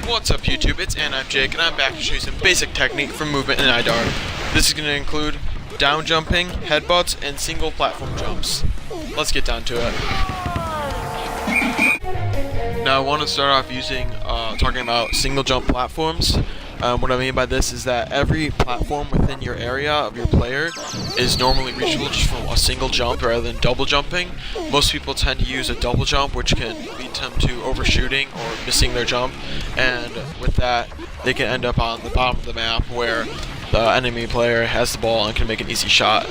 What's up YouTube, it's I'm Jake, and I'm back to show you some basic technique for movement in IDARB. This is going to include down jumping, headbutts, and single platform jumps. Let's get down to it. Now I want to start off talking about single jump platforms. What I mean by this is that every platform within your area of your player is normally reachable just from a single jump rather than double jumping. Most people tend to use a double jump, which can lead them to overshooting or missing their jump, and with that they can end up on the bottom of the map where the enemy player has the ball and can make an easy shot.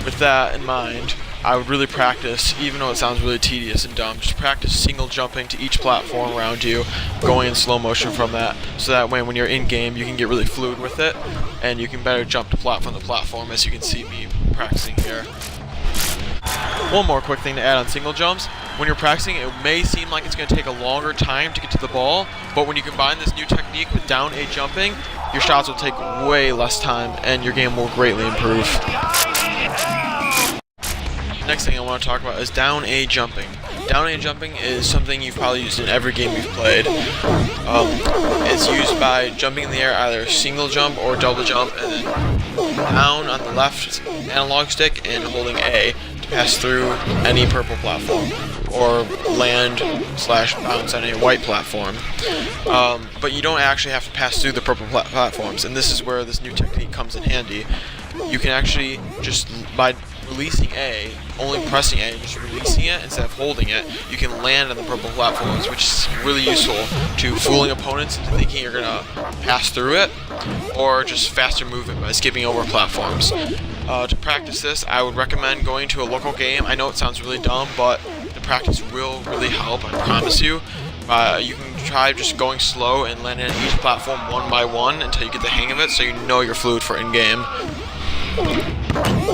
With that in mind, I would really practice, even though it sounds really tedious and dumb, just practice single jumping to each platform around you, going in slow motion from that, so that way when you're in game you can get really fluid with it, and you can better jump to platform to platform, as you can see me practicing here. One more quick thing to add on single jumps: when you're practicing, it may seem like it's going to take a longer time to get to the ball, but when you combine this new technique with down A jumping, your shots will take way less time and your game will greatly improve. Next thing I want to talk about is down A jumping. Down A jumping is something you've probably used in every game you've played. It's used by jumping in the air, either single jump or double jump, and then down on the left analog stick and holding A to pass through any purple platform, or land/bounce on a white platform. But you don't actually have to pass through the purple platforms, and this is where this new technique comes in handy. You can actually just, by releasing A, only pressing A, just releasing it instead of holding it, you can land on the purple platforms, which is really useful to fooling opponents into thinking you're going to pass through it, or just faster movement by skipping over platforms. To practice this, I would recommend going to a local game. I know it sounds really dumb, but the practice will really help, I promise you. You can try just going slow and landing on each platform one by one until you get the hang of it, so you know you're fluid for in-game.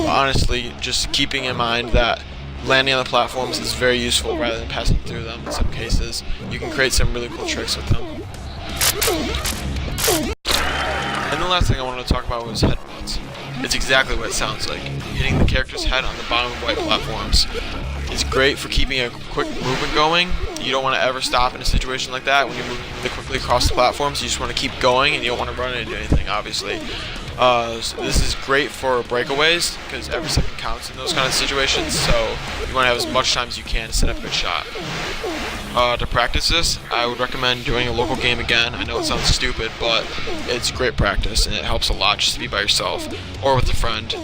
Honestly, just keeping in mind that landing on the platforms is very useful rather than passing through them in some cases. You can create some really cool tricks with them. And the last thing I wanted to talk about was headbutts. It's exactly what it sounds like, hitting the character's head on the bottom of white platforms. It's great for keeping a quick movement going. You don't want to ever stop in a situation like that when you're moving really quickly across the platforms. You just want to keep going, and you don't want to run into anything, obviously. So this is great for breakaways, because every second counts in those kind of situations, so you want to have as much time as you can to set up a good shot. To practice this, I would recommend doing a local game again. I know it sounds stupid, but it's great practice, and it helps a lot just to be by yourself, or with a friend.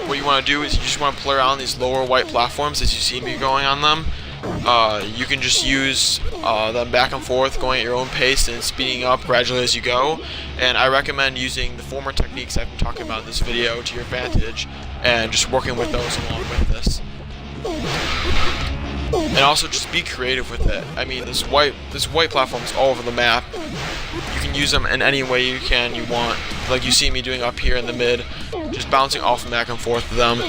What you want to do is you just want to play around these lower white platforms as you see me going on them. You can just use them back and forth, going at your own pace and speeding up gradually as you go. And I recommend using the former techniques I've been talking about in this video to your advantage, and just working with those along with this. And also just be creative with it. I mean, this white platform is all over the map. You can use them in any way you want. Like you see me doing up here in the mid, just bouncing off and back and forth with them.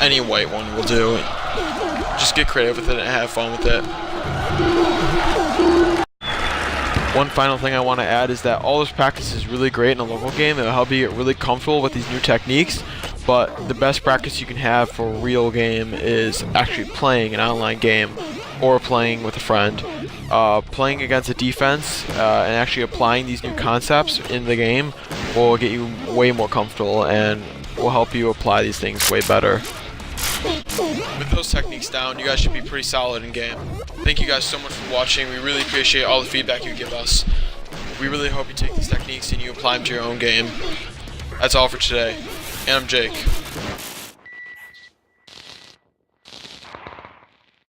Any white one will do. Just get creative with it and have fun with it. One final thing I want to add is that all this practice is really great in a local game. It will help you get really comfortable with these new techniques, but the best practice you can have for a real game is actually playing an online game or playing with a friend. Playing against a defense and actually applying these new concepts in the game will get you way more comfortable and will help you apply these things way better. With those techniques down, you guys should be pretty solid in game. Thank you guys so much for watching. We really appreciate all the feedback you give us. We really hope you take these techniques and you apply them to your own game. That's all for today. And I'm Jake.